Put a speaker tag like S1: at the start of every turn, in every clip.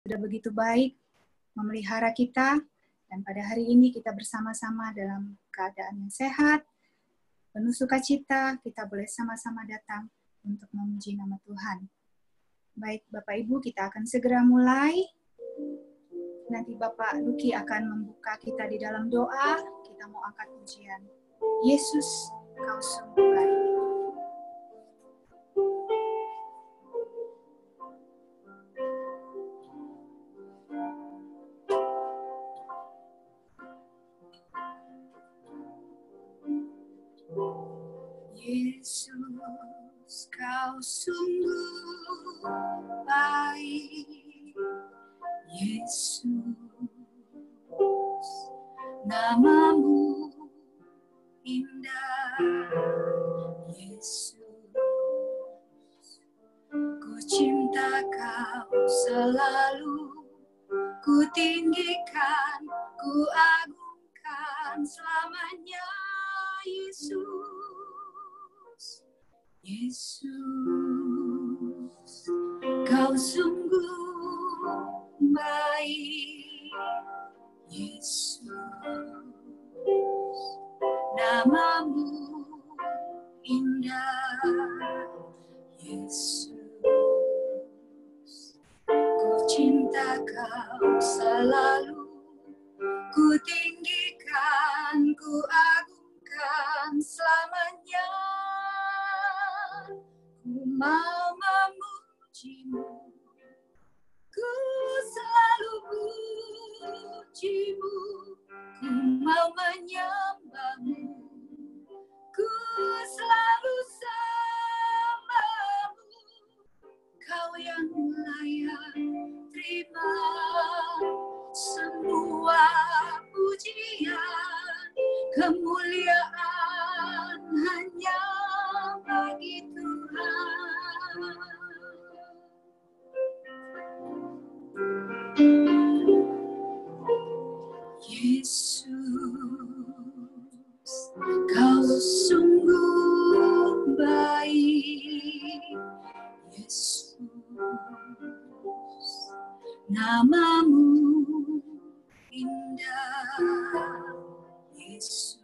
S1: sudah begitu baik memelihara kita, dan pada hari ini kita bersama-sama dalam keadaan yang sehat, penuh sukacita, kita boleh sama-sama datang untuk memuji nama Tuhan. Baik Bapak Ibu, kita akan segera mulai. Nanti Bapak Luki akan membuka kita di dalam doa, kita mau angkat pujian. Yesus, Kau sungguh baik. Yesus, Kau sungguh baik. Yesus, namamu indah. Yesus, ku cinta Kau selalu, ku tinggikan, ku agungkan selamanya. Yesus, Yesus, Kau sungguh baik. Yesus, namamu indah. Yesus, ku cinta Kau selalu, ku tinggikan, ku agungkan selamanya. Ku mau memuji-Mu, ku selalu puji-Mu, ku mau menyembah-Mu, ku selalu sembah-Mu. Kau yang layak terima semua pujian, kemuliaan hanya bagi Tuhan. Yesus, Kau sungguh baik. Yesus, namamu indah. Yesus,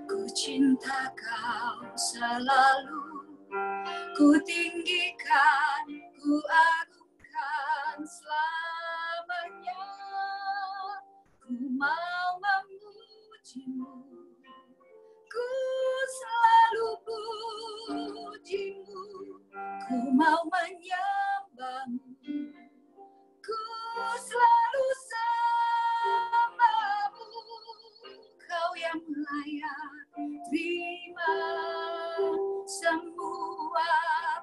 S1: ku cinta Kau selalu, ku tinggikan, ku agungkan selamanya. Ku mau memuji-Mu, ku selalu puji-Mu, ku mau menyembah-Mu, ku selalu sembah-Mu. Kau yang layak terima semua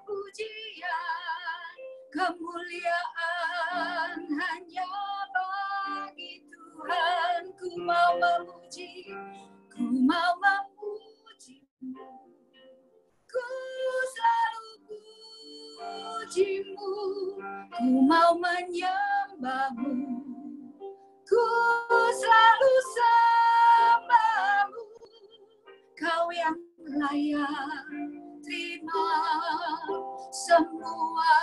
S1: pujian, kemuliaan hanya bagi Tuhan. Ku mau memuji, ku mau memuji-Mu, ku selalu puji-Mu, ku mau menyembah-Mu, ku selalu sembah-Mu. Kau yang layak terima semua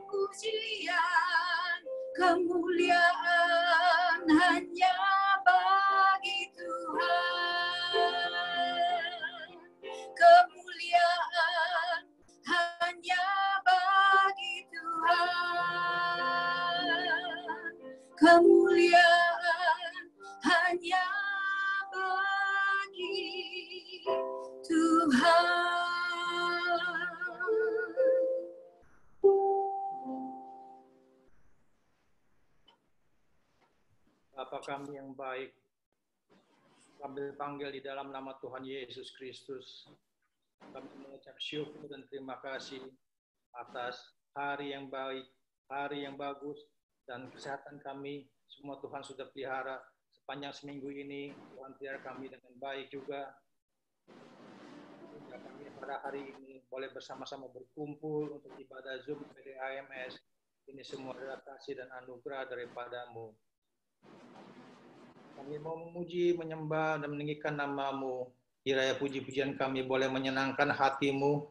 S1: pujian, kemuliaan hanya bagi Tuhan. Kemuliaan hanya bagi Tuhan. Kemuliaan hanya bagi Tuhan.
S2: Bapa kami yang baik, kami panggil di dalam nama Tuhan Yesus Kristus. Kami mengucap syukur dan terima kasih atas hari yang baik, hari yang bagus, dan kesehatan kami. Semua Tuhan sudah pelihara sepanjang seminggu ini. Tuhan pelihara kami dengan baik juga. Sehingga kami pada hari ini boleh bersama-sama berkumpul untuk ibadah Zoom PDAMS. Ini semua adalah kasih dan anugerah daripada-Mu. Kami mau memuji, menyembah, dan meninggikan nama-Mu. Kiranya puji-pujian kami boleh menyenangkan hati-Mu.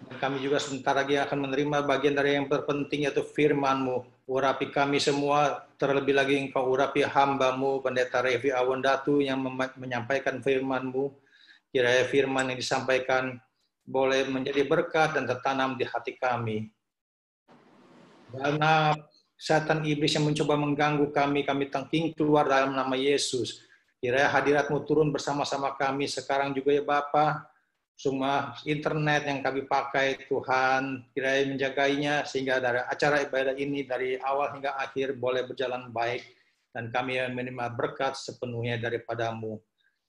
S2: Dan kami juga sebentar lagi akan menerima bagian dari yang terpenting, yaitu firman-Mu. Urapi kami semua, terlebih lagi Engkau urapi hamba-Mu, Pendeta Revi Awandatu, yang menyampaikan firman-Mu. Kiranya firman yang disampaikan boleh menjadi berkat dan tertanam di hati kami. Karena setan iblis yang mencoba mengganggu kami tangking keluar dalam nama Yesus. Kiranya hadirat-Mu turun bersama-sama kami sekarang juga ya Bapa. Semua internet yang kami pakai, Tuhan, kiranya menjagainya sehingga dari acara ibadah ini dari awal hingga akhir boleh berjalan baik dan kami menerima berkat sepenuhnya daripada-Mu.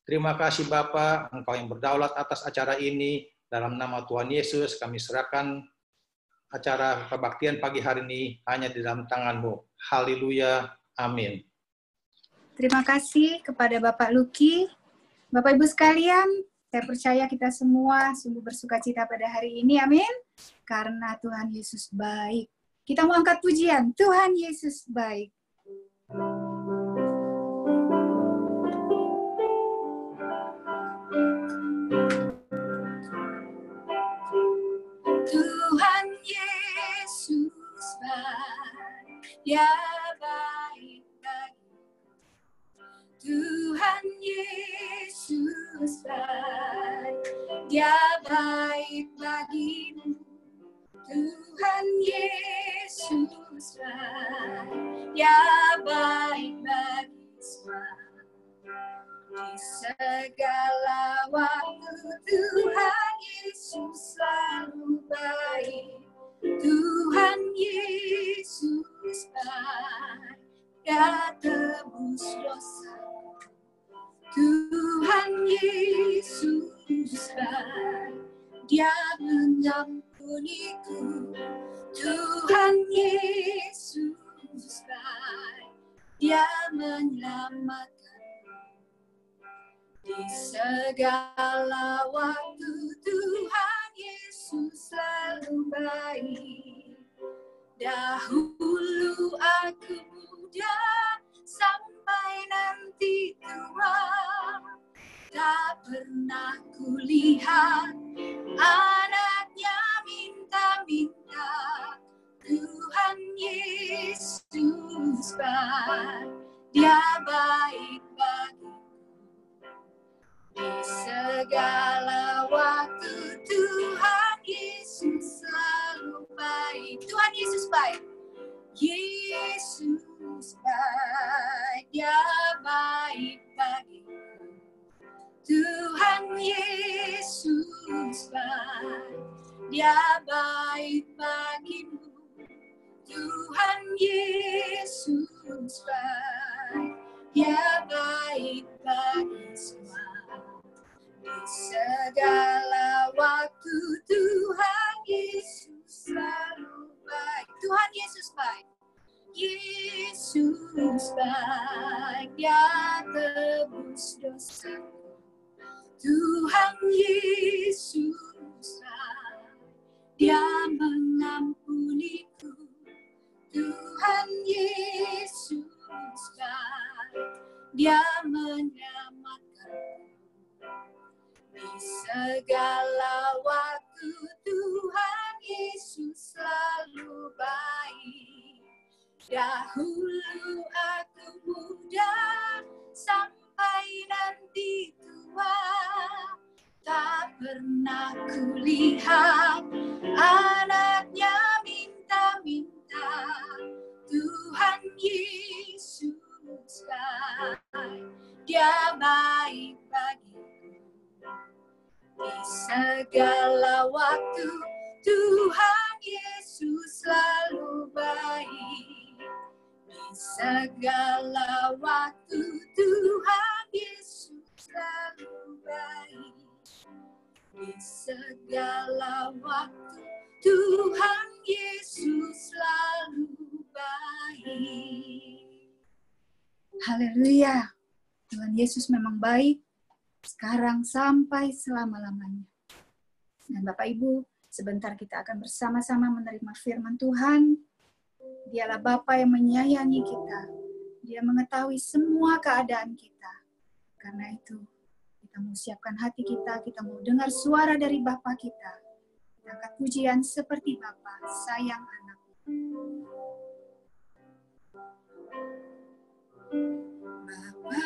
S2: Terima kasih Bapa, Engkau yang berdaulat atas acara ini. Dalam nama Tuhan Yesus kami serahkan acara kebaktian pagi hari ini hanya di dalam tangan-Mu. Haleluya. Amin.
S1: Terima kasih kepada Bapak Luki. Bapak Ibu sekalian, saya percaya kita semua sungguh bersuka cita pada hari ini, amin. Karena Tuhan Yesus baik. Kita mau angkat pujian, Tuhan Yesus baik. Tuhan Yesus baik, Dia baik bagiku. Tuhan Yesus baik, Dia baik bagimu. Tuhan Yesus baik, Dia baik bagi semua. Di segala waktu Tuhan Yesus selalu baik. Tuhan Yesus baik, Dia tebus dosa. Tuhan Yesus baik, Dia mengampuniku. Tuhan Yesus baik, Dia menyelamatkan. Di segala waktu Tuhan Yesus selalu baik. Dahulu aku muda, sampai nanti tua, tak pernah kulihat anaknya minta-minta. Tuhan Yesus baik, Dia baik bagiku. Di segala waktu Tuhan Yesus selalu baik. Tuhan Yesus baik. Yesus baik, Dia baik bagiku. Tuhan Yesus baik, Dia baik bagimu. Tuhan Yesus baik, Dia baik bagi semua. Di segala waktu Tuhan Yesus selalu baik. Tuhan Yesus baik. Yesus baik, Dia tebus dosa. Tuhan Yesus baik, Dia mengampuniku. Tuhan Yesus baik, Dia menyelamatkan. Di segala waktu Tuhan Yesus selalu baik. Dahulu aku muda, sampai nanti tua, tak pernah kulihat anaknya minta-minta. Tuhan Yesus baik, Dia baik bagiku. Di segala waktu Tuhan Yesus selalu baik. Di segala waktu Tuhan Yesus selalu baik. Di segala waktu Tuhan Yesus selalu baik. Haleluya. Tuhan Yesus memang baik. Sekarang sampai selama-lamanya. Dan Bapak Ibu, sebentar kita akan bersama-sama menerima firman Tuhan. Dialah Bapa yang menyayangi kita. Dia mengetahui semua keadaan kita. Karena itu, kita mau siapkan hati kita mau dengar suara dari Bapa kita. Kita angkat pujian seperti Bapa sayang anak. Bapa,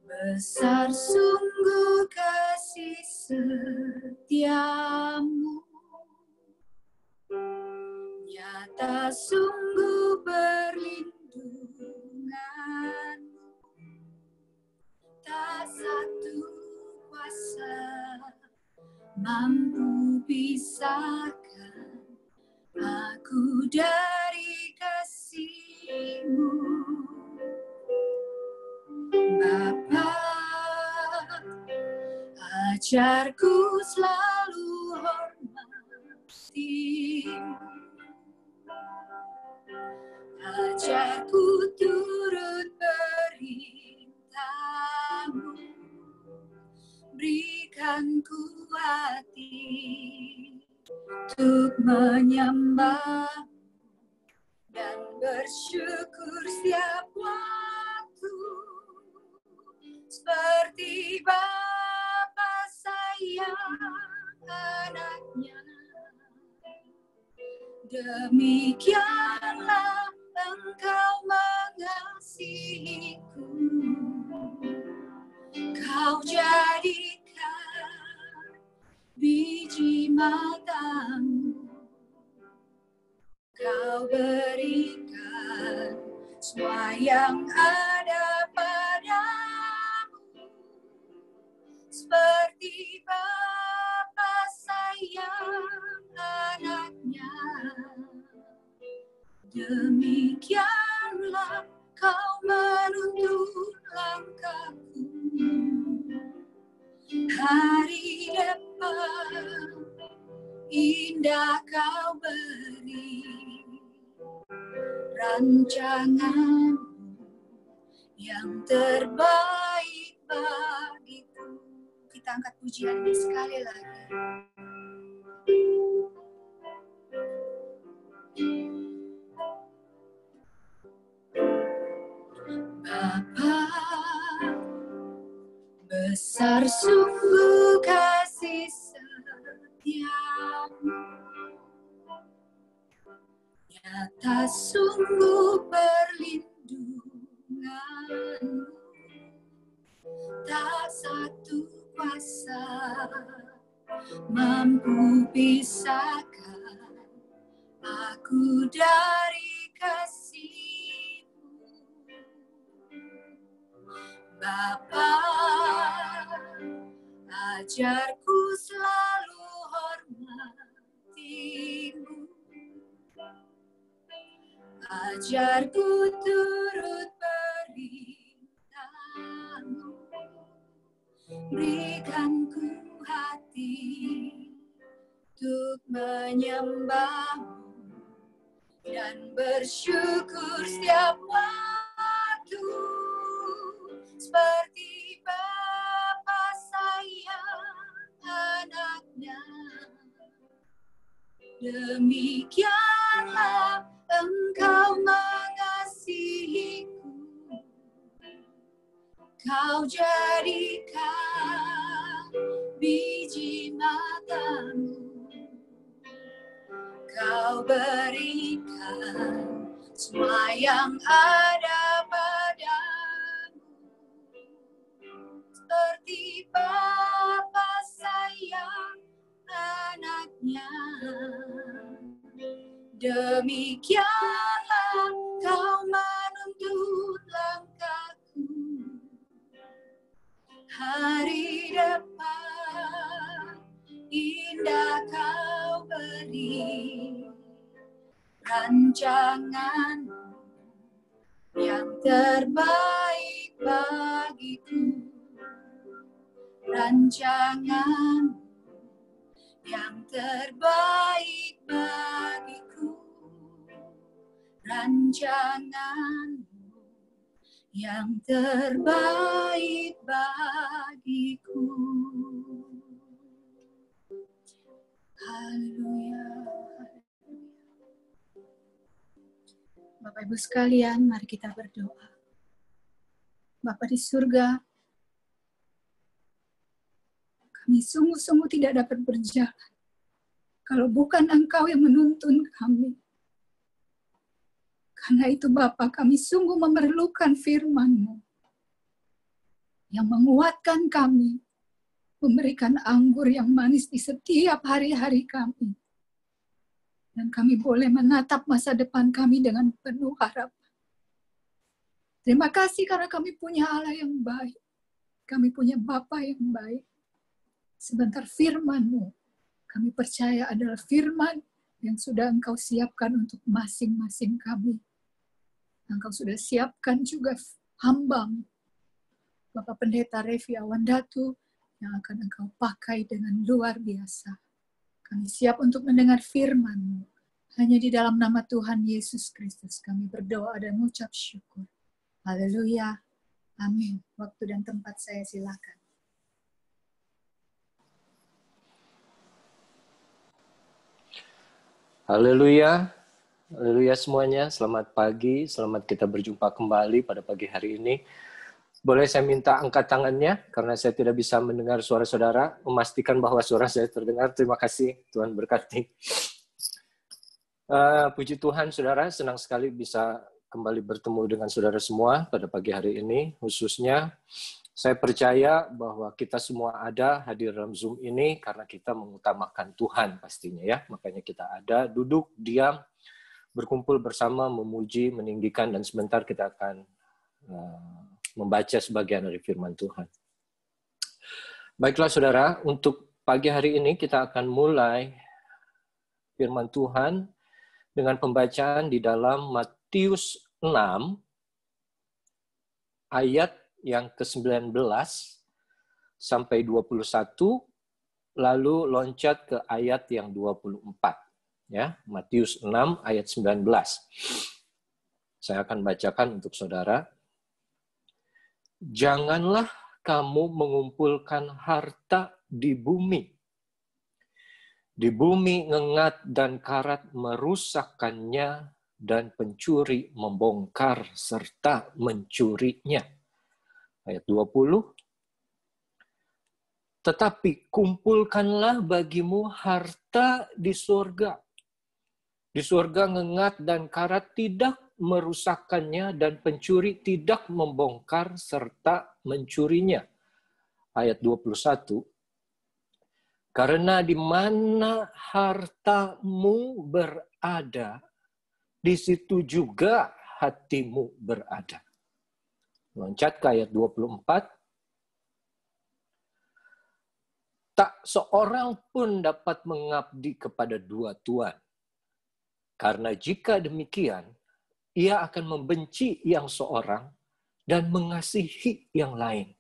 S1: besar sungguh kasih setiamu, nyata sungguh perlindunganmu, tak satu kuasa mampu pisahkan aku dari kasih-Mu. Bapa, ajarku selalu hormati-Mu, ajarku turut perintah-Mu, berikan ku hati untuk menyembah dan bersyukur setiap waktu, seperti Bapa sayang anaknya. Demikianlah Engkau mengasihiku, Kau jadikan biji matamu, Kau berikan semua yang ada padamu, seperti Bapa sayang anaknya. Demikianlah Kau menuntun langkahku, hari depan indah Kau beri, rancangan yang terbaik bagiku. Kita angkat pujian ini sekali lagi. Bapa, besar sungguh kasih setiamu, nyata sungguh perlindunganmu, tak satu kuasa mampu pisahkan aku dari kasih-Mu. Bapa, ajarku selalu hormati-Mu, ajarku turut perintah-Mu, berikan ku hati untuk menyembah-Mu dan bersyukur setiap waktu, seperti Bapa sayang anaknya. Demikianlah Engkau mengasihiku, Kau jadikan biji matamu, Kau berikan semua yang ada padamu, seperti Bapa sayang anaknya. Demikianlah Kau menuntun langkahku, hari depan indah Kau beri, rancangan yang terbaik bagiku, rancangan yang terbaik bagiku, rancangan yang terbaik bagiku. Haleluya. Bapak Ibu sekalian, mari kita berdoa. Bapa di surga, kami kami sungguh-sungguh tidak dapat berjalan kalau bukan Engkau yang menuntun kami. Karena itu Bapa, kami sungguh memerlukan firman-Mu yang menguatkan kami, memberikan anggur yang manis di setiap hari-hari kami. Dan kami boleh menatap masa depan kami dengan penuh harapan. Terima kasih karena kami punya Allah yang baik. Kami punya Bapa yang baik. Sebentar firman-Mu, kami percaya adalah firman yang sudah Engkau siapkan untuk masing-masing kami. Engkau sudah siapkan juga hamba-Mu, Bapak Pendeta Revi Awandatu, yang akan Engkau pakai dengan luar biasa. Kami siap untuk mendengar firman-Mu. Hanya di dalam nama Tuhan Yesus Kristus kami berdoa dan mengucap syukur. Haleluya. Amin. Waktu dan tempat saya silakan.
S3: Haleluya. Haleluya semuanya. Selamat pagi. Selamat kita berjumpa kembali pada pagi hari ini. Boleh saya minta angkat tangannya karena saya tidak bisa mendengar suara saudara. Memastikan bahwa suara saya terdengar. Terima kasih. Tuhan berkati. Puji Tuhan saudara. Senang sekali bisa kembali bertemu dengan saudara semua pada pagi hari ini. Khususnya saya percaya bahwa kita semua ada hadir dalam Zoom ini karena kita mengutamakan Tuhan pastinya ya. Makanya kita ada, duduk, diam, berkumpul bersama, memuji, meninggikan, dan sebentar kita akan membaca sebagian dari firman Tuhan. Baiklah saudara, untuk pagi hari ini kita akan mulai firman Tuhan dengan pembacaan di dalam Matius 6, ayat yang ke-19 sampai 21, lalu loncat ke ayat yang 24. Ya, Matius 6 ayat 19. Saya akan bacakan untuk saudara. Janganlah kamu mengumpulkan harta di bumi. Di bumi ngengat dan karat merusakkannya dan pencuri membongkar serta mencurinya. Ayat 20. Tetapi kumpulkanlah bagimu harta di surga. Di surga ngengat dan karat tidak merusakkannya dan pencuri tidak membongkar serta mencurinya. Ayat 21. Karena di mana hartamu berada, di situ juga hatimu berada. Loncat ke ayat 24. Tak seorang pun dapat mengabdi kepada dua tuan. Karena jika demikian, ia akan membenci yang seorang dan mengasihi yang lain.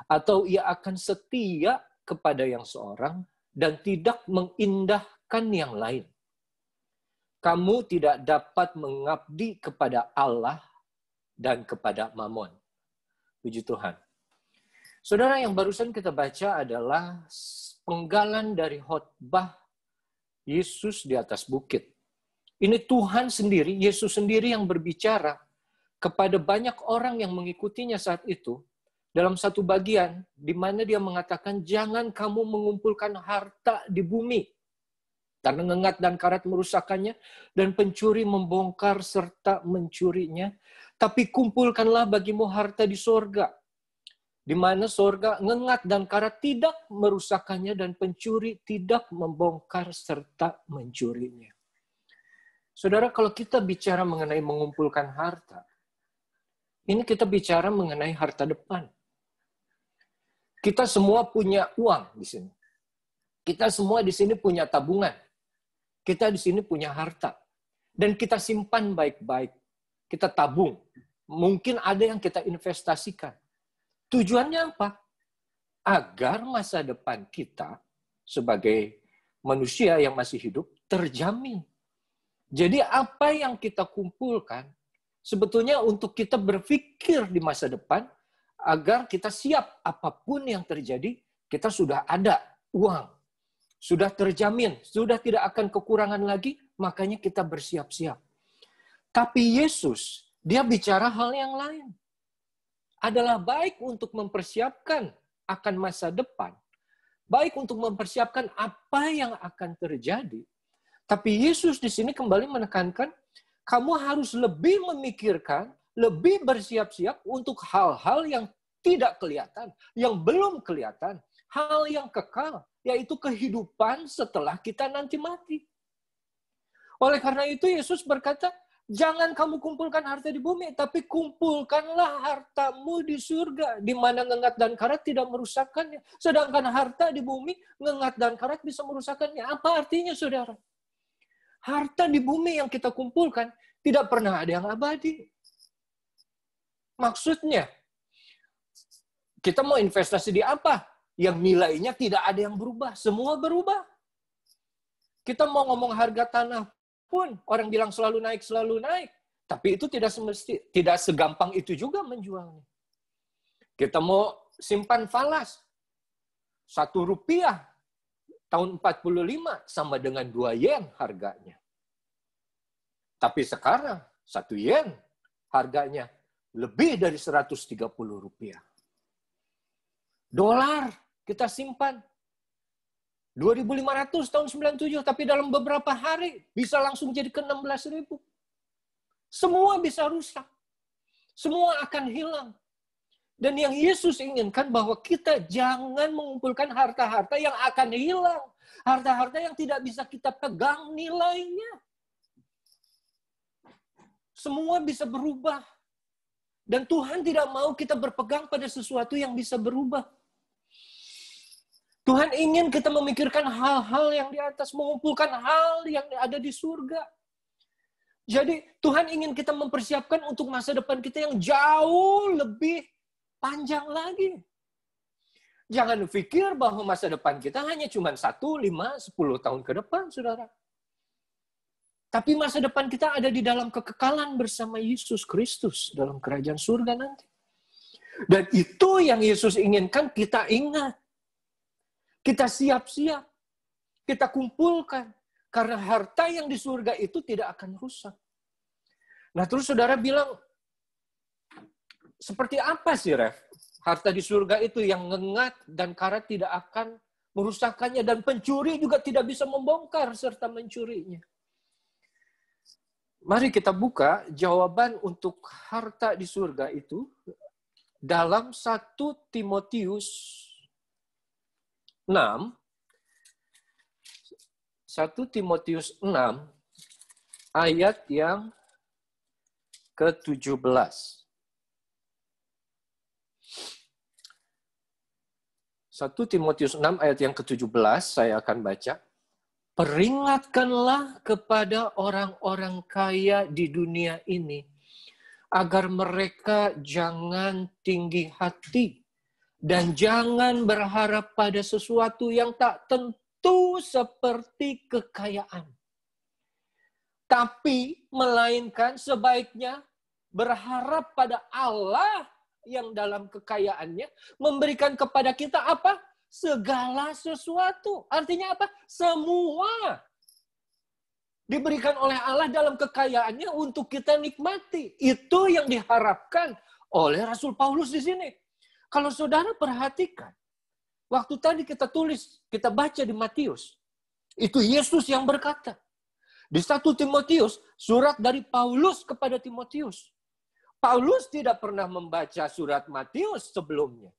S3: Atau ia akan setia kepada yang seorang dan tidak mengindahkan yang lain. Kamu tidak dapat mengabdi kepada Allah dan kepada Mamon. Puji Tuhan. Saudara, yang barusan kita baca adalah penggalan dari khotbah Yesus di atas bukit. Ini Tuhan sendiri, Yesus sendiri yang berbicara kepada banyak orang yang mengikutinya saat itu dalam satu bagian di mana dia mengatakan jangan kamu mengumpulkan harta di bumi karena ngengat dan karat merusakkannya dan pencuri membongkar serta mencurinya. Tapi kumpulkanlah bagimu harta di sorga, di mana sorga ngengat dan karat tidak merusakkannya dan pencuri tidak membongkar serta mencurinya. Saudara, kalau kita bicara mengenai mengumpulkan harta, ini kita bicara mengenai harta depan. Kita semua punya uang di sini. Kita semua di sini punya tabungan. Kita di sini punya harta. Dan kita simpan baik-baik. Kita tabung. Mungkin ada yang kita investasikan. Tujuannya apa? Agar masa depan kita sebagai manusia yang masih hidup terjamin. Jadi apa yang kita kumpulkan sebetulnya untuk kita berpikir di masa depan agar kita siap apapun yang terjadi, kita sudah ada uang. Sudah terjamin, sudah tidak akan kekurangan lagi, makanya kita bersiap-siap. Tapi Yesus, dia bicara hal yang lain. Adalah baik untuk mempersiapkan akan masa depan. baik untuk mempersiapkan apa yang akan terjadi. Tapi Yesus di sini kembali menekankan, kamu harus lebih memikirkan, lebih bersiap-siap untuk hal-hal yang tidak kelihatan, yang belum kelihatan, hal yang kekal, yaitu kehidupan setelah kita nanti mati. Oleh karena itu Yesus berkata, jangan kamu kumpulkan harta di bumi, tapi kumpulkanlah hartamu di surga, di mana ngengat dan karat tidak merusakkannya. Sedangkan harta di bumi, ngengat dan karat bisa merusakkannya. Apa artinya, saudara? Harta di bumi yang kita kumpulkan tidak pernah ada yang abadi. Maksudnya, kita mau investasi di apa? Yang nilainya tidak ada yang berubah. Semua berubah. Kita mau ngomong harga tanah pun, orang bilang selalu naik, selalu naik. Tapi itu tidak segampang itu juga menjualnya. Kita mau simpan falas. 1 rupiah tahun 45 sama dengan 2 yen harganya. Tapi sekarang 1 yen harganya lebih dari 130 rupiah. Dolar kita simpan 2.500 tahun 97, tapi dalam beberapa hari bisa langsung jadi ke 16.000. Semua bisa rusak. Semua akan hilang. Dan yang Yesus inginkan bahwa kita jangan mengumpulkan harta-harta yang akan hilang. Harta-harta yang tidak bisa kita pegang nilainya. Semua bisa berubah. Dan Tuhan tidak mau kita berpegang pada sesuatu yang bisa berubah. Tuhan ingin kita memikirkan hal-hal yang di atas, mengumpulkan hal yang ada di surga. Jadi Tuhan ingin kita mempersiapkan untuk masa depan kita yang jauh lebih panjang lagi. Jangan pikir bahwa masa depan kita hanya cuma 1, 5, 10 tahun ke depan, saudara. Tapi masa depan kita ada di dalam kekekalan bersama Yesus Kristus dalam kerajaan surga nanti. Dan itu yang Yesus inginkan kita ingat. Kita siap-siap. Kita kumpulkan. Karena harta yang di surga itu tidak akan rusak. Nah terus saudara bilang, seperti apa sih, Ref? Harta di surga itu yang ngengat dan karat tidak akan merusakkannya. Dan pencuri juga tidak bisa membongkar serta mencurinya. Mari kita buka jawaban untuk harta di surga itu dalam 1 Timotius 6. 1 Timotius 6 ayat yang ke-17. 1 Timotius 6 ayat yang ke-17 saya akan baca. Peringatkanlah kepada orang-orang kaya di dunia ini agar mereka jangan tinggi hati dan jangan berharap pada sesuatu yang tak tentu seperti kekayaan. Tapi melainkan sebaiknya berharap pada Allah yang dalam kekayaannya memberikan kepada kita apa? Segala sesuatu. Artinya apa? Semua diberikan oleh Allah dalam kekayaannya untuk kita nikmati. Itu yang diharapkan oleh Rasul Paulus di sini. Kalau saudara perhatikan, waktu tadi kita tulis, kita baca di Matius, itu Yesus yang berkata. Di 1 Timotius, surat dari Paulus kepada Timotius. Paulus tidak pernah membaca surat Matius sebelumnya.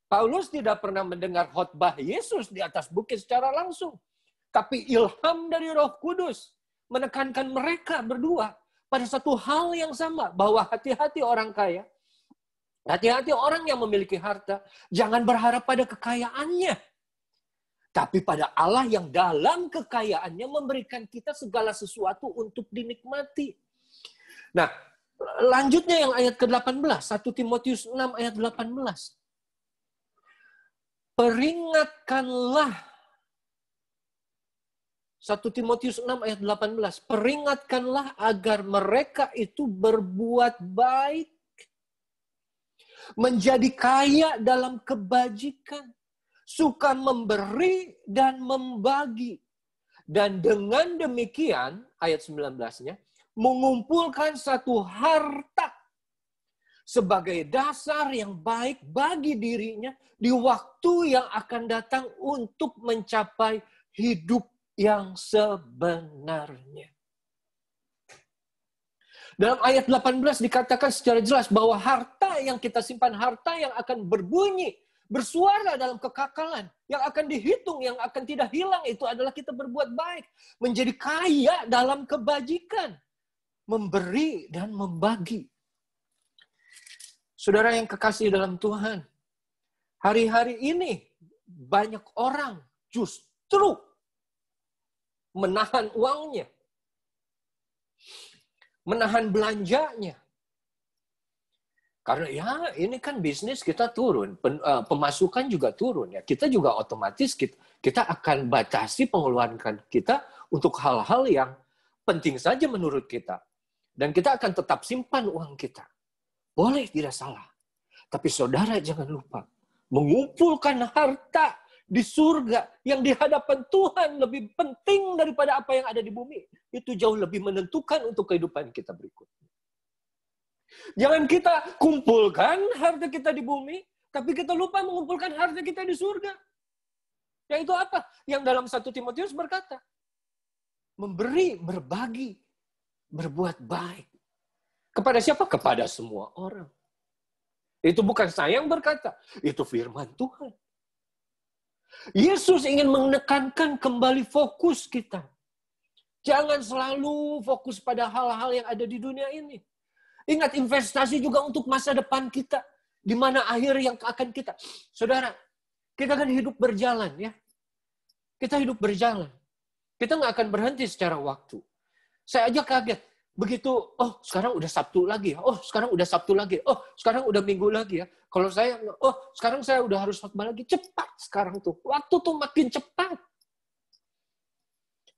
S3: Paulus tidak pernah mendengar khotbah Yesus di atas bukit secara langsung. Tapi ilham dari Roh Kudus menekankan mereka berdua pada satu hal yang sama. Bahwa hati-hati orang kaya. Hati-hati orang yang memiliki harta. Jangan berharap pada kekayaannya. Tapi pada Allah yang dalam kekayaannya memberikan kita segala sesuatu untuk dinikmati. Nah, lanjutnya yang ayat ke-18. 1 Timotius 6 ayat 18. Peringatkanlah. 1 Timotius 6 ayat 18. Peringatkanlah agar mereka itu berbuat baik. Menjadi kaya dalam kebajikan. Suka memberi dan membagi. Dan dengan demikian, ayat 19-nya, mengumpulkan satu harta. sebagai dasar yang baik bagi dirinya di waktu yang akan datang untuk mencapai hidup yang sebenarnya. Dalam ayat 18 dikatakan secara jelas bahwa harta yang kita simpan, harta yang akan berbunyi, bersuara dalam kekekalan, yang akan dihitung, yang akan tidak hilang, itu adalah kita berbuat baik. Menjadi kaya dalam kebajikan. Memberi dan membagi. Saudara yang kekasih dalam Tuhan, hari-hari ini banyak orang justru menahan uangnya. Menahan belanjanya. Karena ya ini kan bisnis kita turun, pemasukan juga turun. Ya. Kita juga otomatis kita akan batasi pengeluaran kita untuk hal-hal yang penting saja menurut kita. Dan kita akan tetap simpan uang kita. Boleh, tidak salah. Tapi saudara jangan lupa, mengumpulkan harta di surga yang di hadapan Tuhan lebih penting daripada apa yang ada di bumi. Itu jauh lebih menentukan untuk kehidupan kita berikutnya. Jangan kita kumpulkan harta kita di bumi, tapi kita lupa mengumpulkan harta kita di surga. Yaitu apa? Yang dalam 1 Timotius berkata, memberi, berbagi, berbuat baik. Kepada siapa? Kepada semua orang. Itu bukan saya yang berkata, itu firman Tuhan. Yesus ingin menekankan kembali fokus kita. Jangan selalu fokus pada hal-hal yang ada di dunia ini. Ingat, investasi juga untuk masa depan kita. Di mana akhir yang akan kita. Saudara, kita kan hidup berjalan ya. Kita hidup berjalan. Kita nggak akan berhenti secara waktu. Saya aja kaget. Begitu, oh sekarang udah Sabtu lagi ya. Oh sekarang udah Sabtu lagi. Oh sekarang udah Minggu lagi ya. Kalau saya, oh sekarang saya udah harus khotbah lagi. Cepat sekarang tuh. Waktu tuh makin cepat.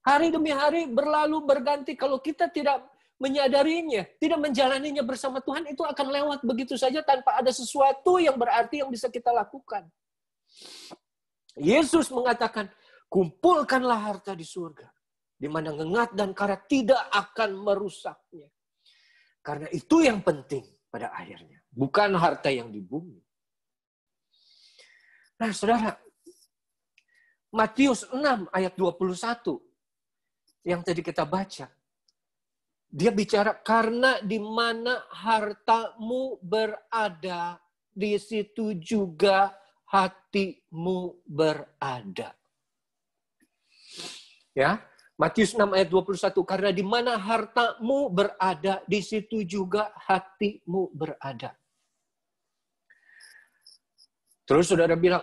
S3: Hari demi hari berlalu berganti. Kalau kita tidak menyadarinya, tidak menjalaninya bersama Tuhan, itu akan lewat begitu saja tanpa ada sesuatu yang berarti yang bisa kita lakukan. Yesus mengatakan, kumpulkanlah harta di surga, di mana ngengat dan karat tidak akan merusaknya. Karena itu yang penting pada akhirnya, bukan harta yang di bumi. Nah, saudara, Matius 6 ayat 21 yang tadi kita baca, dia bicara karena di mana hartamu berada, di situ juga hatimu berada. Ya, Matius 6 ayat 21, karena di mana hartamu berada, di situ juga hatimu berada. Terus saudara bilang,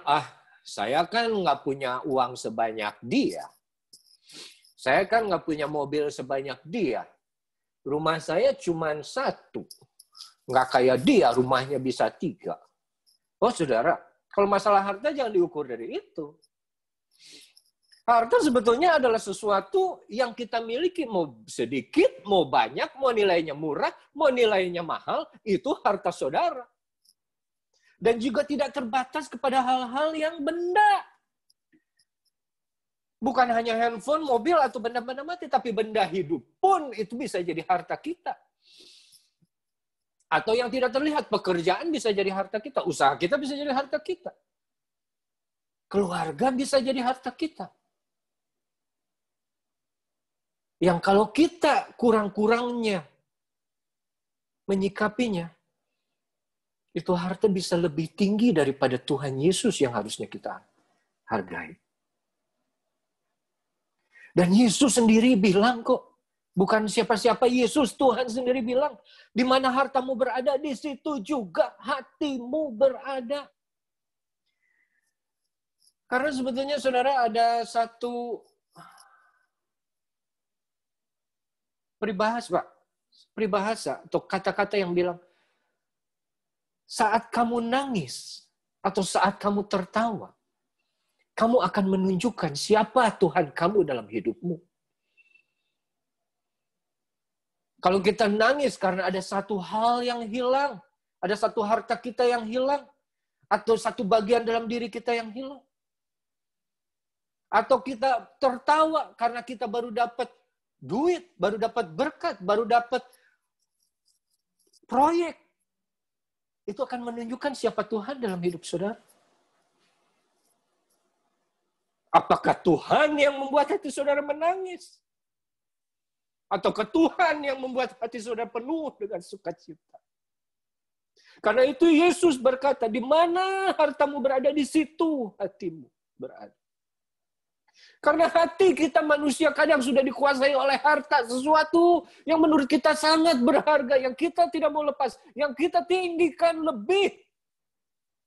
S3: saya kan nggak punya uang sebanyak dia. Saya kan nggak punya mobil sebanyak dia. Rumah saya cuma 1. Nggak kayak dia, rumahnya bisa 3. Oh saudara, kalau masalah harta jangan diukur dari itu. Harta sebetulnya adalah sesuatu yang kita miliki, mau sedikit, mau banyak, mau nilainya murah, mau nilainya mahal, itu harta saudara. Dan juga tidak terbatas kepada hal-hal yang benda. Bukan hanya handphone, mobil, atau benda-benda mati, tapi benda hidup pun itu bisa jadi harta kita. Atau yang tidak terlihat, pekerjaan bisa jadi harta kita, usaha kita bisa jadi harta kita. Keluarga bisa jadi harta kita. Yang kalau kita kurang-kurangnya menyikapinya, itu harta bisa lebih tinggi daripada Tuhan Yesus yang harusnya kita hargai. Dan Yesus sendiri bilang kok, bukan siapa-siapa, Yesus Tuhan sendiri bilang, di mana hartamu berada, di situ juga hatimu berada. Karena sebetulnya saudara ada satu peribahasa atau kata-kata yang bilang, saat kamu nangis atau saat kamu tertawa, kamu akan menunjukkan siapa Tuhan kamu dalam hidupmu. Kalau kita nangis karena ada satu hal yang hilang, ada satu harta kita yang hilang, atau satu bagian dalam diri kita yang hilang. Atau kita tertawa karena kita baru dapat duit, baru dapat berkat, baru dapat proyek. itu akan menunjukkan siapa Tuhan dalam hidup saudara. Apakah Tuhan yang membuat hati saudara menangis? Ataukah Tuhan yang membuat hati saudara penuh dengan sukacita? Karena itu Yesus berkata, di mana hartamu berada, di situ hatimu berada. Karena hati kita manusia kadang sudah dikuasai oleh harta, sesuatu yang menurut kita sangat berharga, yang kita tidak mau lepas, yang kita tinggikan lebih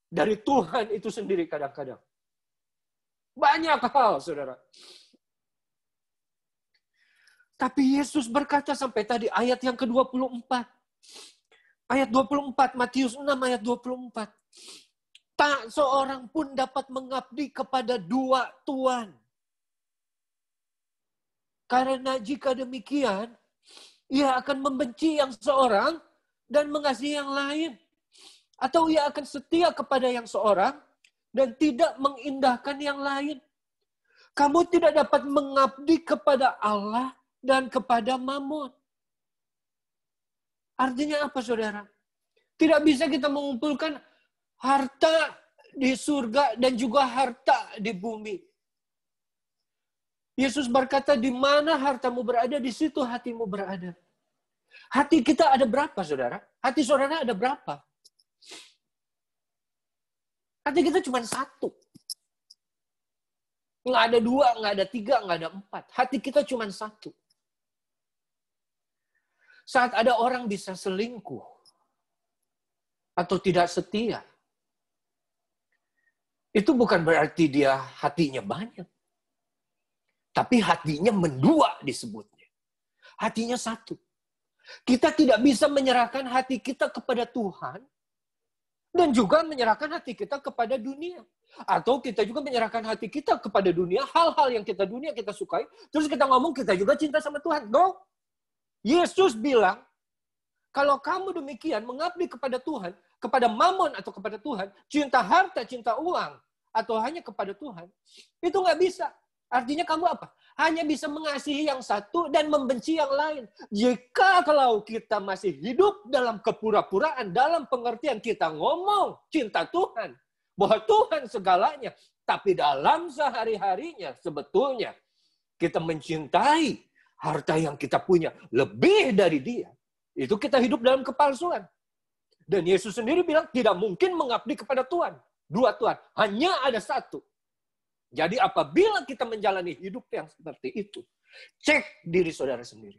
S3: dari Tuhan itu sendiri kadang-kadang. Banyak hal, saudara. Tapi Yesus berkata sampai tadi ayat yang ke-24. Ayat 24, Matius 6 ayat 24. Tak seorang pun dapat mengabdi kepada dua tuan. Karena jika demikian, ia akan membenci yang seorang dan mengasihi yang lain. Atau ia akan setia kepada yang seorang dan tidak mengindahkan yang lain. Kamu tidak dapat mengabdi kepada Allah dan kepada Mammon. Artinya apa, saudara? Tidak bisa kita mengumpulkan harta di surga dan juga harta di bumi. Yesus berkata, di mana hartamu berada, di situ hatimu berada. Hati kita ada berapa, saudara? Hati saudara ada berapa? Hati kita cuma satu. Nggak ada dua, nggak ada tiga, nggak ada empat. Hati kita cuma satu. Saat ada orang bisa selingkuh atau tidak setia, itu bukan berarti dia hatinya banyak. Tapi hatinya mendua disebutnya. Hatinya satu. Kita tidak bisa menyerahkan hati kita kepada Tuhan dan juga menyerahkan hati kita kepada dunia. Atau kita juga menyerahkan hati kita kepada dunia, hal-hal yang dunia kita sukai, terus kita ngomong kita juga cinta sama Tuhan. No. Yesus bilang, kalau kamu demikian mengabdi kepada Tuhan, kepada Mammon atau kepada Tuhan, cinta harta, cinta uang, atau hanya kepada Tuhan, itu nggak bisa. Artinya kamu apa? Hanya bisa mengasihi yang satu dan membenci yang lain. Jika kalau kita masih hidup dalam kepura-puraan, dalam pengertian kita ngomong cinta Tuhan, bahwa Tuhan segalanya, tapi dalam sehari-harinya sebetulnya kita mencintai harta yang kita punya lebih dari dia. Itu kita hidup dalam kepalsuan. Dan Yesus sendiri bilang tidak mungkin mengabdi kepada Tuhan. Dua Tuhan. Hanya ada satu. Jadi apabila kita menjalani hidup yang seperti itu, cek diri saudara sendiri.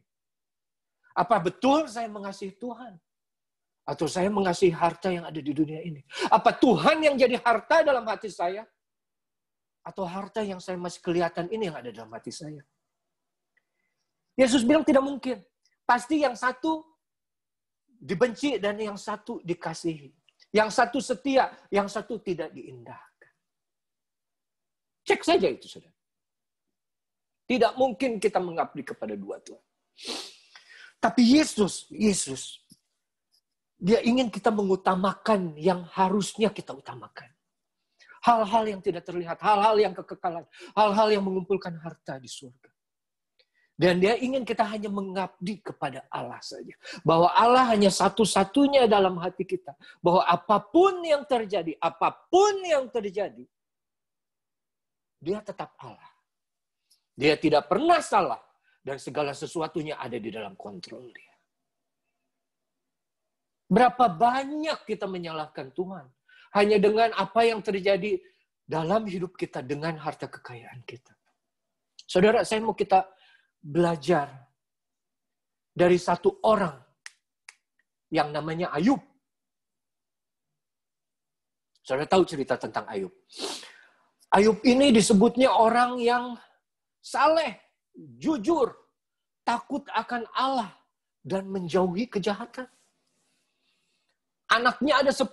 S3: Apa betul saya mengasihi Tuhan? Atau saya mengasihi harta yang ada di dunia ini? Apa Tuhan yang jadi harta dalam hati saya? Atau harta yang saya masih kelihatan ini yang ada dalam hati saya? Yesus bilang tidak mungkin. Pasti yang satu dibenci dan yang satu dikasihi. Yang satu setia, yang satu tidak diindahkan. Cek saja itu, saudara. Tidak mungkin kita mengabdi kepada dua Tuhan. Tapi Yesus, dia ingin kita mengutamakan yang harusnya kita utamakan. Hal-hal yang tidak terlihat, hal-hal yang kekekalan, hal-hal yang mengumpulkan harta di surga. Dan dia ingin kita hanya mengabdi kepada Allah saja. Bahwa Allah hanya satu-satunya dalam hati kita. Bahwa apapun yang terjadi, dia tetap Allah. Dia tidak pernah salah. Dan segala sesuatunya ada di dalam kontrol dia. Berapa banyak kita menyalahkan Tuhan. Hanya dengan apa yang terjadi dalam hidup kita. Dengan harta kekayaan kita. Saudara, saya mau kita belajar dari satu orang yang namanya Ayub. Saudara tahu cerita tentang Ayub. Ayub ini disebutnya orang yang saleh, jujur, takut akan Allah, dan menjauhi kejahatan. Anaknya ada 10,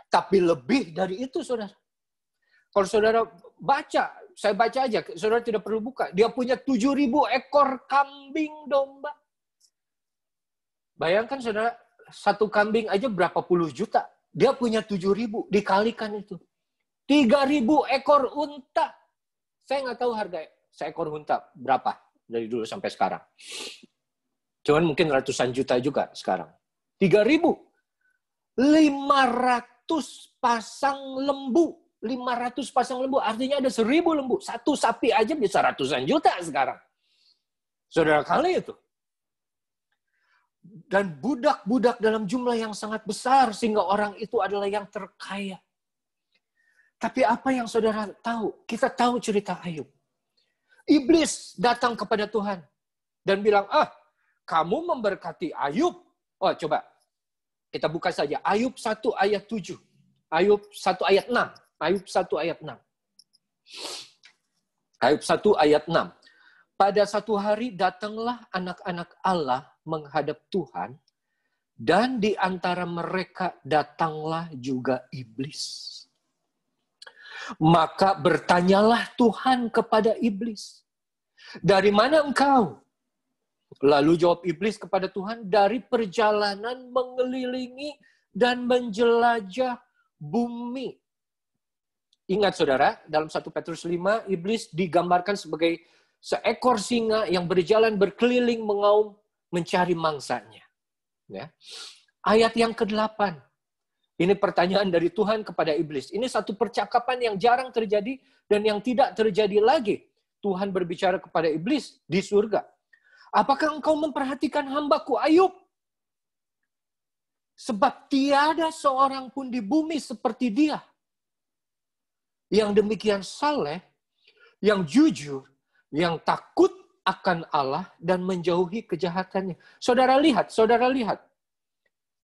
S3: tapi lebih dari itu, saudara. Kalau saudara baca, saya baca aja, saudara tidak perlu buka. Dia punya 7.000 ekor kambing domba. Bayangkan saudara, satu kambing aja berapa puluh juta. Dia punya 7.000, dikalikan itu. 3.000 ekor unta. Saya nggak tahu harga seekor unta berapa dari dulu sampai sekarang. Cuman mungkin ratusan juta juga sekarang. 3.000. 500 pasang lembu. 500 pasang lembu, artinya ada 1000 lembu. Satu sapi aja bisa ratusan juta sekarang. Saudara kali itu. Dan budak-budak dalam jumlah yang sangat besar, sehingga orang itu adalah yang terkaya. Tapi apa yang saudara tahu? Kita tahu cerita Ayub. Iblis datang kepada Tuhan dan bilang, kamu memberkati Ayub. Oh, coba kita buka saja. Ayub 1 ayat 7. Ayub 1 ayat 6. Ayub 1 ayat 6. Ayub 1 ayat 6. Pada satu hari datanglah anak-anak Allah menghadap Tuhan, dan di antara mereka datanglah juga iblis. Maka bertanyalah Tuhan kepada iblis, dari mana engkau? Lalu jawab iblis kepada Tuhan, dari perjalanan mengelilingi dan menjelajah bumi. Ingat saudara, dalam 1 Petrus 5, iblis digambarkan sebagai seekor singa yang berjalan berkeliling mengaum mencari mangsanya. Ya. Ayat yang ke-8. Ini pertanyaan dari Tuhan kepada iblis. Ini satu percakapan yang jarang terjadi dan yang tidak terjadi lagi. Tuhan berbicara kepada iblis di surga. Apakah engkau memperhatikan hambaku Ayub? Sebab tiada seorang pun di bumi seperti dia. Yang demikian saleh, yang jujur, yang takut akan Allah dan menjauhi kejahatannya. Saudara lihat.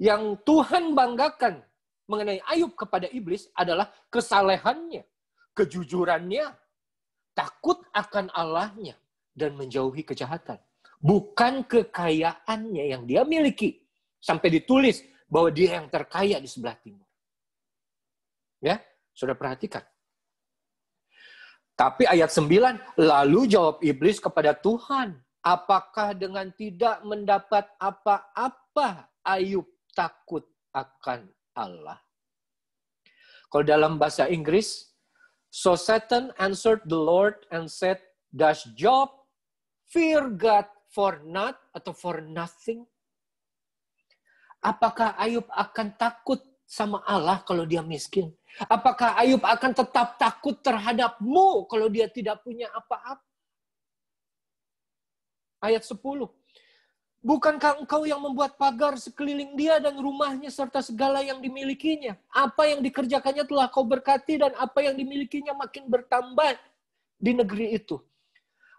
S3: Yang Tuhan banggakan mengenai Ayub kepada iblis adalah kesalehannya, kejujurannya, takut akan Allahnya, dan menjauhi kejahatan. Bukan kekayaannya yang dia miliki. Sampai ditulis bahwa dia yang terkaya di sebelah timur. Ya, saudara perhatikan. Tapi ayat 9, lalu jawab iblis kepada Tuhan, apakah dengan tidak mendapat apa-apa Ayub takut akan Allah? Kalau dalam bahasa Inggris, so Satan answered the Lord and said, does Job fear God for naught atau for nothing? Apakah Ayub akan takut sama Allah kalau dia miskin? Apakah Ayub akan tetap takut terhadapmu kalau dia tidak punya apa-apa? Ayat 10. Bukankah engkau yang membuat pagar sekeliling dia dan rumahnya serta segala yang dimilikinya? Apa yang dikerjakannya telah kau berkati dan apa yang dimilikinya makin bertambah di negeri itu.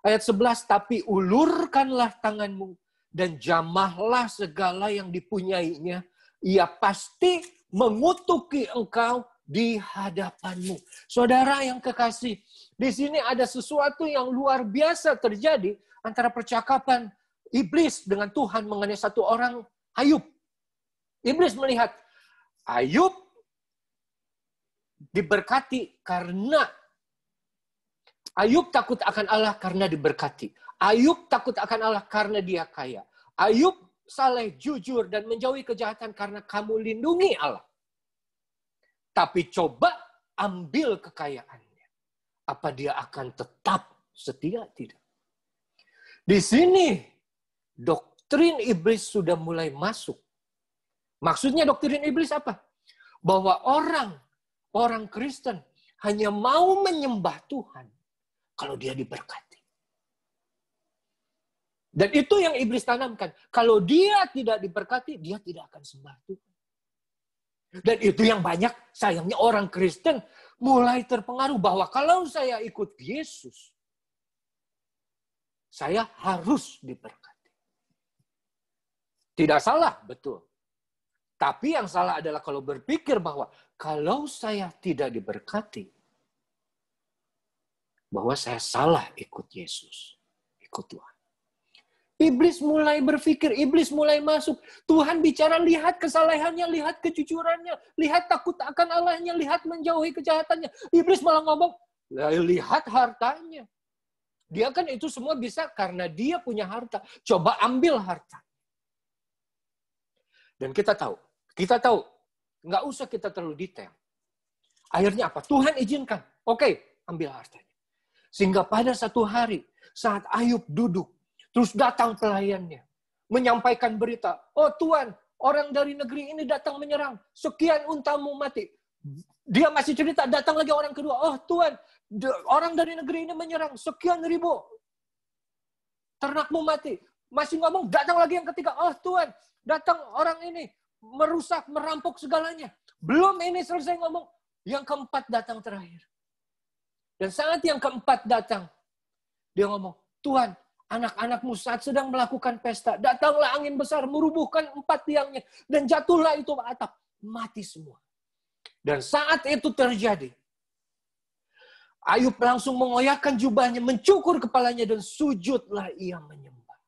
S3: Ayat 11. Tapi ulurkanlah tanganmu dan jamahlah segala yang dipunyainya. Ia pasti mengutuki engkau di hadapanmu. Saudara yang kekasih, di sini ada sesuatu yang luar biasa terjadi antara percakapan iblis dengan Tuhan mengenai satu orang Ayub. Iblis melihat Ayub diberkati karena Ayub takut akan Allah karena diberkati. Ayub takut akan Allah karena dia kaya. Ayub saleh, jujur, dan menjauhi kejahatan karena kamu lindungi Allah. Tapi coba ambil kekayaannya. Apa dia akan tetap setia? Tidak. Di sini, doktrin iblis sudah mulai masuk. Maksudnya doktrin iblis apa? Bahwa orang Kristen hanya mau menyembah Tuhan kalau dia diberkati. Dan itu yang iblis tanamkan. Kalau dia tidak diberkati, dia tidak akan sembah Tuhan. Dan itu yang banyak, sayangnya orang Kristen mulai terpengaruh bahwa kalau saya ikut Yesus, saya harus diberkati. Tidak salah, betul. Tapi yang salah adalah kalau berpikir bahwa kalau saya tidak diberkati, bahwa saya salah ikut Yesus, ikut Tuhan. Iblis mulai berpikir, iblis mulai masuk. Tuhan bicara, lihat kesalehannya, lihat kejujurannya, lihat takut akan Allahnya, lihat menjauhi kejahatannya. Iblis malah ngomong, lihat hartanya. Dia kan itu semua bisa karena dia punya harta. Coba ambil harta. Dan kita tahu, nggak usah kita terlalu detail. Akhirnya apa? Tuhan izinkan. Oke, ambil hartanya. Sehingga pada satu hari, saat Ayub duduk, terus datang pelayannya, menyampaikan berita, oh Tuan, orang dari negeri ini datang menyerang. Sekian untamu mati. Dia masih cerita, datang lagi orang kedua. Oh Tuhan, orang dari negeri ini menyerang. Sekian ribu ternakmu mati. Masih ngomong, datang lagi yang ketiga. Oh Tuhan, datang orang ini merusak, merampok segalanya. Belum ini selesai ngomong. Yang keempat datang terakhir. Dan saat yang keempat datang, dia ngomong, Tuhan, anak-anakmu saat sedang melakukan pesta, datanglah angin besar, merubuhkan 4 tiangnya, dan jatuhlah itu atap, mati semua. Dan saat itu terjadi, Ayub langsung mengoyakkan jubahnya, mencukur kepalanya, dan sujudlah ia menyembah.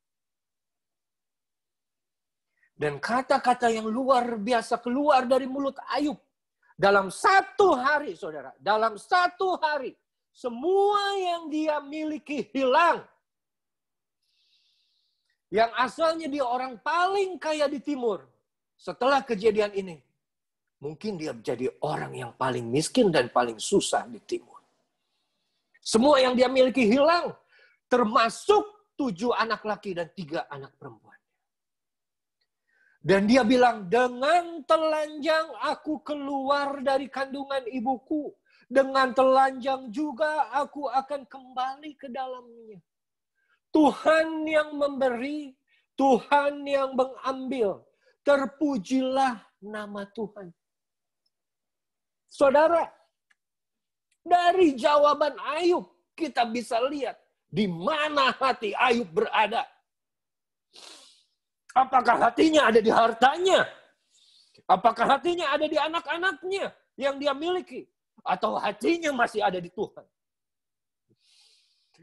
S3: Dan kata-kata yang luar biasa keluar dari mulut Ayub. Dalam 1 hari, saudara, dalam 1 hari, semua yang dia miliki hilang. Yang asalnya dia orang paling kaya di timur. Setelah kejadian ini, mungkin dia menjadi orang yang paling miskin dan paling susah di timur. Semua yang dia miliki hilang, termasuk 7 anak laki dan 3 anak perempuan. Dan dia bilang, dengan telanjang aku keluar dari kandungan ibuku. Dengan telanjang juga aku akan kembali ke dalamnya. Tuhan yang memberi, Tuhan yang mengambil. Terpujilah nama Tuhan. Saudara, dari jawaban Ayub, kita bisa lihat di mana hati Ayub berada. Apakah hatinya ada di hartanya? Apakah hatinya ada di anak-anaknya yang dia miliki? Atau hatinya masih ada di Tuhan?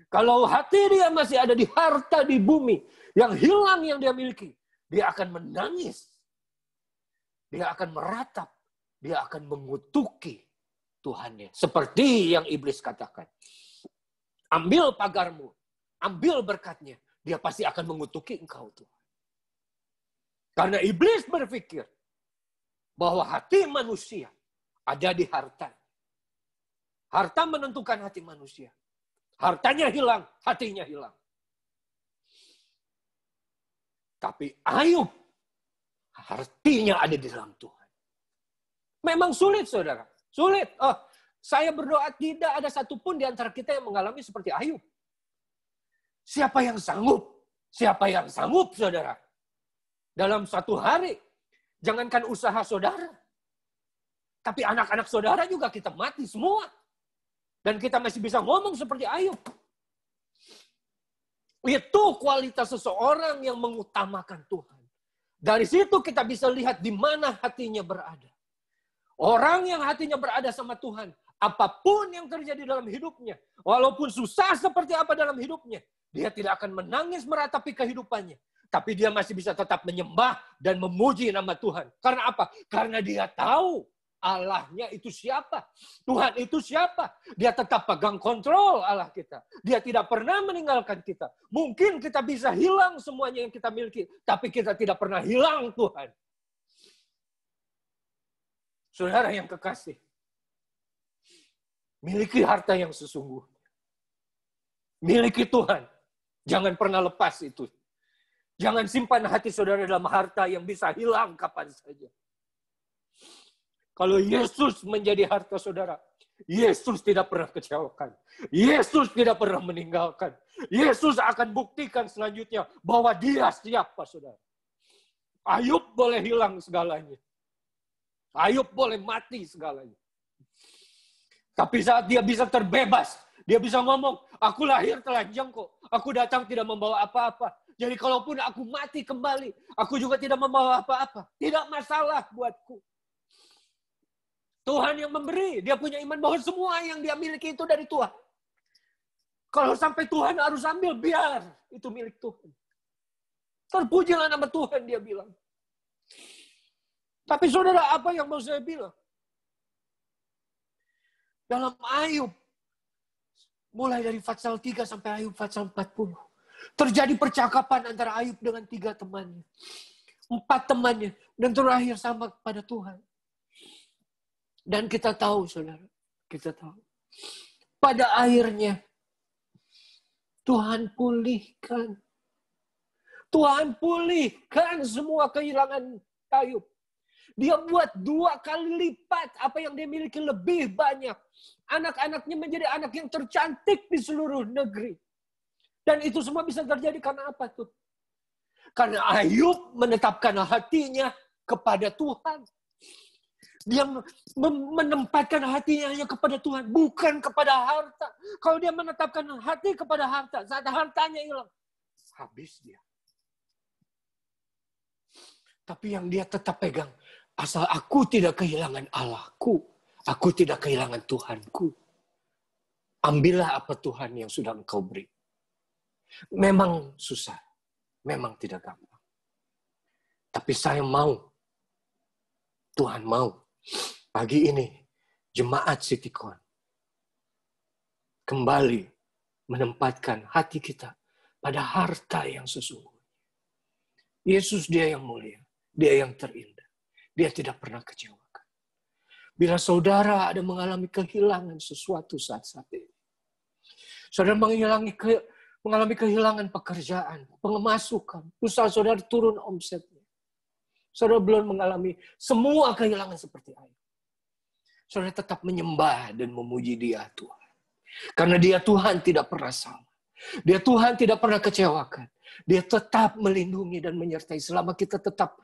S3: Kalau hati dia masih ada di harta di bumi, yang hilang yang dia miliki, dia akan menangis. Dia akan meratap. Dia akan mengutuki Tuhannya. Seperti yang iblis katakan. Ambil pagarmu, ambil berkatnya. Dia pasti akan mengutuki engkau Tuhan. Karena iblis berpikir bahwa hati manusia ada di harta. Harta menentukan hati manusia. Hartanya hilang, hatinya hilang. Tapi Ayub, hatinya ada di dalam Tuhan. Memang sulit, saudara. Sulit. Oh, saya berdoa tidak ada satupun di antara kita yang mengalami seperti Ayub. Siapa yang sanggup? Siapa yang sanggup, saudara? Dalam 1 hari, jangankan usaha saudara. Tapi anak-anak saudara juga kita mati semua. Dan kita masih bisa ngomong seperti Ayub. Itu kualitas seseorang yang mengutamakan Tuhan. Dari situ kita bisa lihat di mana hatinya berada. Orang yang hatinya berada sama Tuhan, apapun yang terjadi dalam hidupnya, walaupun susah seperti apa dalam hidupnya, dia tidak akan menangis meratapi kehidupannya. Tapi dia masih bisa tetap menyembah dan memuji nama Tuhan. Karena apa? Karena dia tahu Allahnya itu siapa? Tuhan itu siapa? Dia tetap pegang kontrol Allah kita. Dia tidak pernah meninggalkan kita. Mungkin kita bisa hilang semuanya yang kita miliki, tapi kita tidak pernah hilang Tuhan. Saudara yang kekasih, miliki harta yang sesungguhnya. Miliki Tuhan. Jangan pernah lepas itu. Jangan simpan hati saudara dalam harta yang bisa hilang kapan saja. Kalau Yesus menjadi harta saudara, Yesus tidak pernah kecewakan. Yesus tidak pernah meninggalkan. Yesus akan buktikan selanjutnya bahwa dia siapa, saudara. Ayub boleh hilang segalanya. Ayub boleh mati segalanya. Tapi saat dia bisa terbebas, dia bisa ngomong, aku lahir telanjang kok. Aku datang tidak membawa apa-apa. Jadi kalaupun aku mati kembali, aku juga tidak membawa apa-apa. Tidak masalah buatku. Tuhan yang memberi. Dia punya iman bahwa semua yang dia miliki itu dari Tuhan. Kalau sampai Tuhan harus ambil, biar itu milik Tuhan. Terpujilah nama Tuhan, dia bilang. Tapi saudara, apa yang mau saya bilang? Dalam Ayub, mulai dari Fatsal 3 sampai Ayub Fatsal 40. Terjadi percakapan antara Ayub dengan 3 temannya. 4 temannya. Dan terakhir sama kepada Tuhan. Dan kita tahu, saudara. Kita tahu. Pada akhirnya, Tuhan pulihkan. Tuhan pulihkan semua kehilangan Ayub. Dia buat 2 kali lipat apa yang dia miliki, lebih banyak. Anak-anaknya menjadi anak yang tercantik di seluruh negeri. Dan itu semua bisa terjadi karena apa tuh? Karena Ayub menetapkan hatinya kepada Tuhan. Dia menempatkan hatinya hanya kepada Tuhan, bukan kepada harta. Kalau dia menetapkan hati kepada harta, saat hartanya hilang, habis dia. Tapi yang dia tetap pegang, asal aku tidak kehilangan Allahku, aku tidak kehilangan Tuhanku. Ambillah apa Tuhan yang sudah engkau beri. Memang susah, memang tidak gampang. Tapi saya mau, Tuhan mau, pagi ini, jemaat Citycon kembali menempatkan hati kita pada harta yang sesungguhnya. Yesus dia yang mulia, dia yang terindah. Dia tidak pernah kecewakan. Bila saudara ada mengalami kehilangan sesuatu saat-saat ini, saudara mengalami kehilangan pekerjaan, pemasukan, usaha saudara turun omsetnya. Saudara belum mengalami semua kehilangan seperti Ayub. Saudara tetap menyembah dan memuji Dia Tuhan. Karena Dia Tuhan tidak pernah salah. Dia Tuhan tidak pernah kecewakan. Dia tetap melindungi dan menyertai selama kita tetap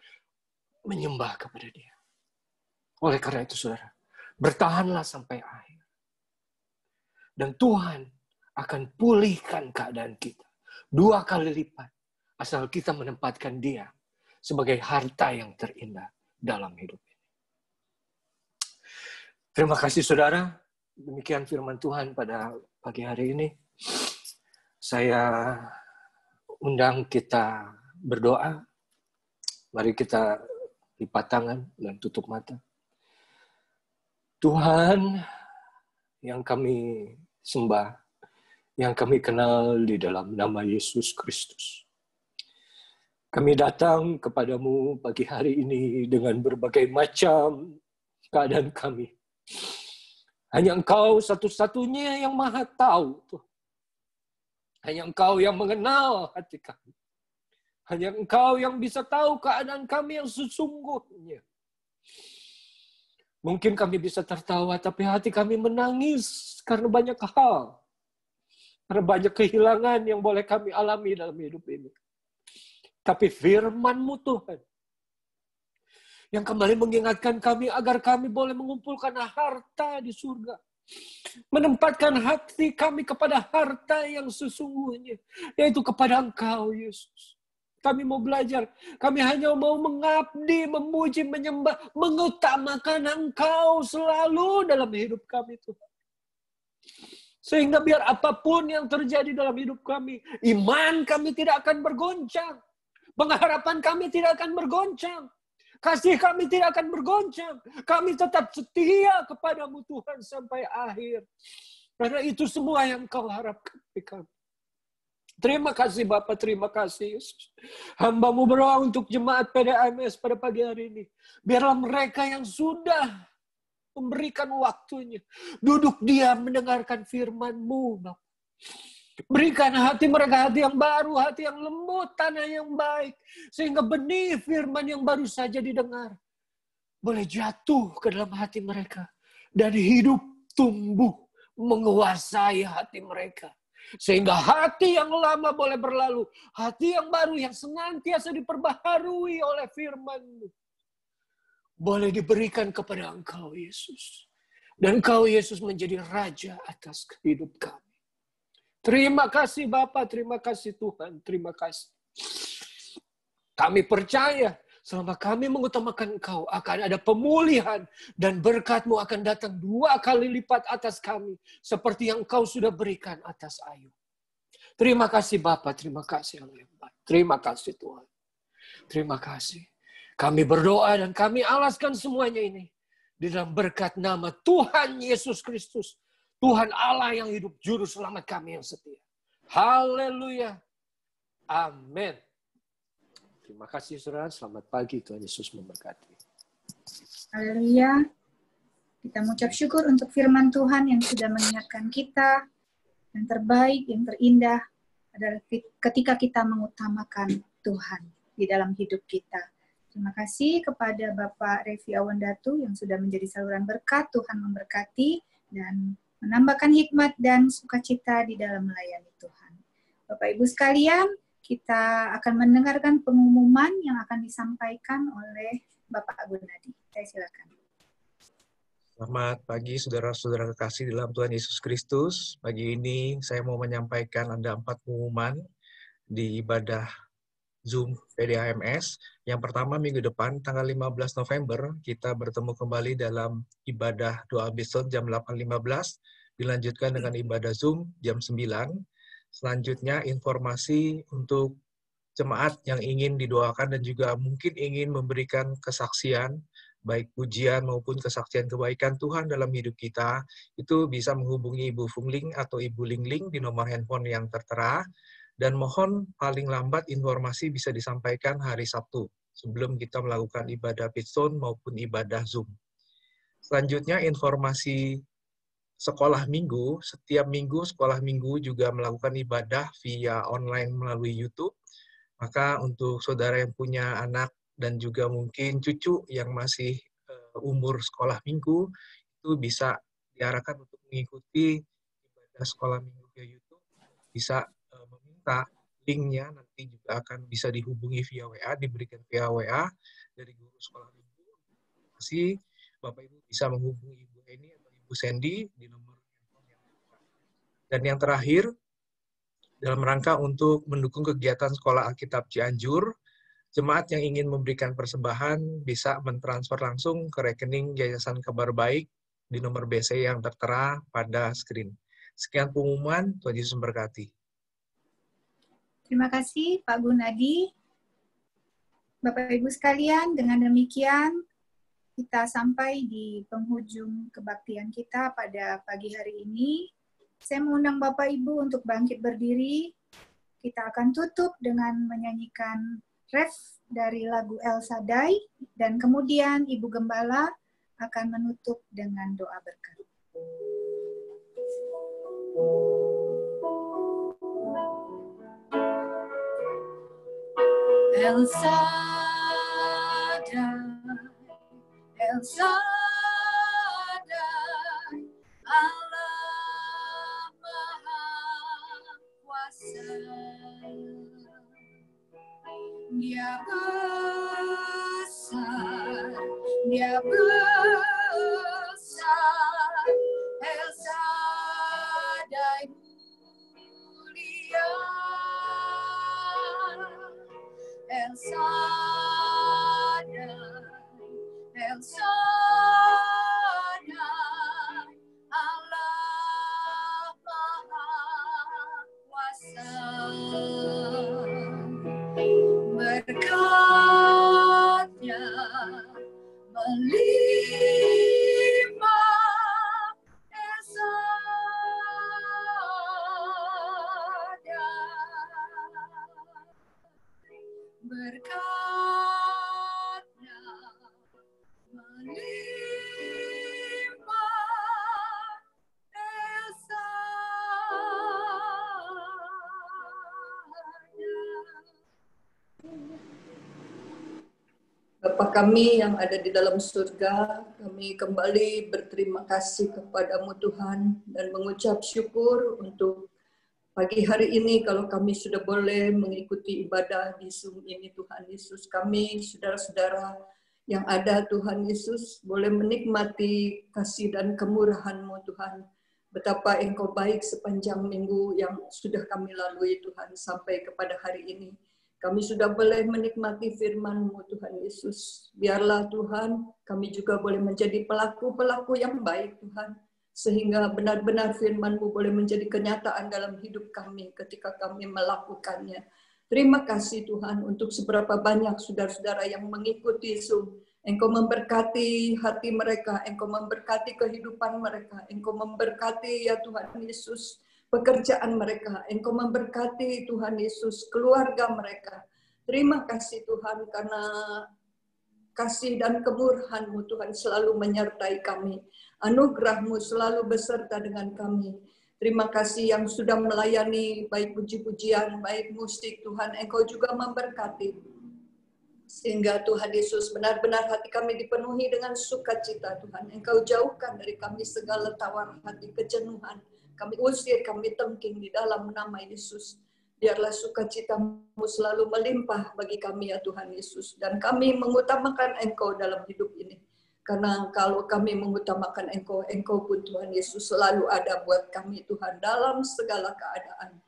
S3: menyembah kepada Dia. Oleh karena itu saudara, bertahanlah sampai akhir. Dan Tuhan akan pulihkan keadaan kita 2 kali lipat asal kita menempatkan Dia sebagai harta yang terindah dalam hidup ini. Terima kasih saudara. Demikian firman Tuhan pada pagi hari ini. Saya undang kita berdoa. Mari kita lipat tangan dan tutup mata. Tuhan yang kami sembah, yang kami kenal di dalam nama Yesus Kristus. Kami datang kepadamu pagi hari ini dengan berbagai macam keadaan kami. Hanya Engkau satu-satunya yang maha tahu. Tuh. Hanya Engkau yang mengenal hati kami. Hanya Engkau yang bisa tahu keadaan kami yang sesungguhnya. Mungkin kami bisa tertawa, tapi hati kami menangis karena banyak hal. Karena banyak kehilangan yang boleh kami alami dalam hidup ini. Tapi firman-Mu Tuhan, yang kembali mengingatkan kami agar kami boleh mengumpulkan harta di surga. Menempatkan hati kami kepada harta yang sesungguhnya, yaitu kepada Engkau, Yesus. Kami mau belajar, kami hanya mau mengabdi, memuji, menyembah, mengutamakan Engkau selalu dalam hidup kami, Tuhan. Sehingga biar apapun yang terjadi dalam hidup kami, iman kami tidak akan bergoncang. Pengharapan kami tidak akan bergoncang. Kasih kami tidak akan bergoncang. Kami tetap setia kepadamu Tuhan sampai akhir. Karena itu semua yang Kau harapkan dari kami. Terima kasih Bapak, terima kasih Yesus. Hamba-Mu berdoa untuk jemaat PDAMS pada pagi hari ini. Biarlah mereka yang sudah memberikan waktunya, duduk diam mendengarkan firman-Mu, Bapak. Berikan hati mereka hati yang baru, hati yang lembut, tanah yang baik. Sehingga benih firman yang baru saja didengar boleh jatuh ke dalam hati mereka. Dan hidup tumbuh menguasai hati mereka. Sehingga hati yang lama boleh berlalu. Hati yang baru yang senantiasa diperbaharui oleh firman-Mu boleh diberikan kepada Engkau, Yesus. Dan Engkau, Yesus, menjadi Raja atas hidup kami. Terima kasih Bapa, terima kasih Tuhan, terima kasih. Kami percaya selama kami mengutamakan Engkau akan ada pemulihan dan berkat-Mu akan datang 2 kali lipat atas kami seperti yang Engkau sudah berikan atas Ayub. Terima kasih Bapa, terima kasih Allah yang baik. Terima kasih Tuhan. Terima kasih. Kami berdoa dan kami alaskan semuanya ini di dalam berkat nama Tuhan Yesus Kristus. Tuhan Allah yang hidup, juru selamat kami yang setia. Haleluya. Amin. Terima kasih saudara. Selamat pagi. Tuhan Yesus memberkati.
S1: Haleluya. Kita mengucap syukur untuk firman Tuhan yang sudah mengingatkan kita. Yang terbaik, yang terindah adalah ketika kita mengutamakan Tuhan di dalam hidup kita. Terima kasih kepada Bapak Revi Awandatu yang sudah menjadi saluran berkat. Tuhan memberkati dan menambahkan hikmat dan sukacita di dalam melayani Tuhan. Bapak Ibu sekalian, kita akan mendengarkan pengumuman yang akan disampaikan oleh Bapak Gunadi. Saya silakan.
S4: Selamat pagi saudara-saudara kekasih dalam Tuhan Yesus Kristus. Pagi ini saya mau menyampaikan ada 4 pengumuman di ibadah Zoom PDHMS. Yang pertama, minggu depan, tanggal 15 November, kita bertemu kembali dalam ibadah doa besok jam 8.15, dilanjutkan dengan ibadah Zoom jam 9. Selanjutnya, informasi untuk jemaat yang ingin didoakan dan juga mungkin ingin memberikan kesaksian, baik pujian maupun kesaksian kebaikan Tuhan dalam hidup kita, itu bisa menghubungi Ibu Fungling atau Ibu Lingling di nomor handphone yang tertera. Dan mohon paling lambat informasi bisa disampaikan hari Sabtu, sebelum kita melakukan ibadah Pitstone maupun ibadah Zoom. Selanjutnya, informasi sekolah minggu. Setiap minggu, sekolah minggu juga melakukan ibadah via online melalui YouTube. Maka untuk saudara yang punya anak dan juga mungkin cucu yang masih umur sekolah minggu, itu bisa diarahkan untuk mengikuti ibadah sekolah minggu via YouTube. Bisa meminta linknya, nanti juga akan bisa dihubungi via WA, diberikan via WA dari guru sekolah minggu. Masih Bapak Ibu bisa menghubungi Ibu Eni atau Ibu Sandy di nomor handphone yang tertera. Dan yang terakhir, dalam rangka untuk mendukung kegiatan Sekolah Alkitab Cianjur, jemaat yang ingin memberikan persembahan bisa mentransfer langsung ke rekening Yayasan Kabar Baik di nomor BC yang tertera pada screen. Sekian pengumuman, Tuhan Yesus memberkati.
S1: Terima kasih Pak Gunadi. Bapak Ibu sekalian, dengan demikian kita sampai di penghujung kebaktian kita pada pagi hari ini. Saya mengundang Bapak Ibu untuk bangkit berdiri. Kita akan tutup dengan menyanyikan ref dari lagu El Shaddai, dan kemudian Ibu Gembala akan menutup dengan doa berkat.
S5: El Shaddai, El Shaddai, Allah Maha Kuasa. Dia besar, Dia besar, El Shaddai mulia. El Shaddai, El Shaddai, Allah Maha Kuasa. Berkatnya melimpah, El Shaddai. Berkatnya melimpah, El Shaddai.
S6: Bapa kami yang ada di dalam surga, kami kembali berterima kasih kepadamu Tuhan dan mengucap syukur untuk pagi hari ini kalau kami sudah boleh mengikuti ibadah di Zoom ini Tuhan Yesus. Kami saudara-saudara yang ada Tuhan Yesus boleh menikmati kasih dan kemurahan-Mu Tuhan. Betapa Engkau baik sepanjang minggu yang sudah kami lalui Tuhan sampai kepada hari ini. Kami sudah boleh menikmati firman-Mu Tuhan Yesus. Biarlah Tuhan kami juga boleh menjadi pelaku-pelaku yang baik Tuhan. Sehingga benar-benar firman-Mu boleh menjadi kenyataan dalam hidup kami ketika kami melakukannya. Terima kasih Tuhan untuk seberapa banyak saudara-saudara yang mengikuti Zoom. Engkau memberkati hati mereka, Engkau memberkati kehidupan mereka, Engkau memberkati ya Tuhan Yesus pekerjaan mereka, Engkau memberkati Tuhan Yesus keluarga mereka. Terima kasih Tuhan karena kasih dan kemurahan-Mu Tuhan selalu menyertai kami. Anugerah-Mu selalu beserta dengan kami. Terima kasih yang sudah melayani baik puji-pujian, baik musik Tuhan. Engkau juga memberkati. Sehingga Tuhan Yesus benar-benar hati kami dipenuhi dengan sukacita Tuhan. Engkau jauhkan dari kami segala tawar hati, kejenuhan. Kami usir, kami tengking di dalam nama Yesus. Biarlah sukacitamu selalu melimpah bagi kami ya Tuhan Yesus. Dan kami mengutamakan Engkau dalam hidup ini. Karena kalau kami mengutamakan Engkau, Engkau pun Tuhan Yesus selalu ada buat kami Tuhan dalam segala keadaan.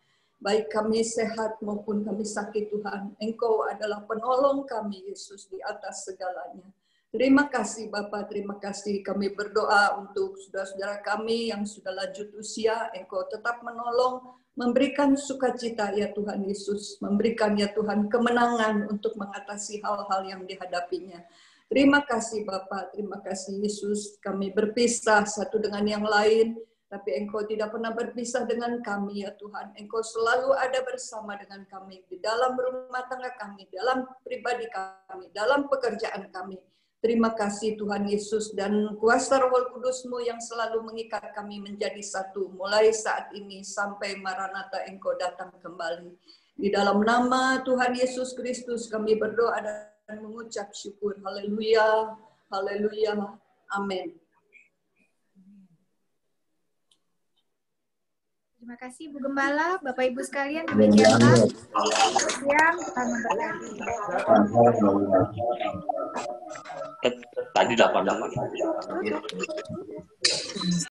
S6: Baik kami sehat maupun kami sakit Tuhan, Engkau adalah penolong kami Yesus di atas segalanya. Terima kasih Bapa, terima kasih. Kami berdoa untuk saudara-saudara kami yang sudah lanjut usia, Engkau tetap menolong, memberikan sukacita ya Tuhan Yesus, memberikan ya Tuhan kemenangan untuk mengatasi hal-hal yang dihadapinya. Terima kasih Bapa, terima kasih Yesus. Kami berpisah satu dengan yang lain, tapi Engkau tidak pernah berpisah dengan kami ya Tuhan. Engkau selalu ada bersama dengan kami di dalam rumah tangga kami, dalam pribadi kami, dalam pekerjaan kami. Terima kasih Tuhan Yesus dan kuasa Roh Kudus-Mu yang selalu mengikat kami menjadi satu mulai saat ini sampai Maranatha Engkau datang kembali. Di dalam nama Tuhan Yesus Kristus kami berdoa dan mengucap syukur. Haleluya, haleluya, amin.
S1: Terima kasih Bu Gembala, Bapak Ibu sekalian, demikianlah siang kita memberkati.
S7: Tadi 8.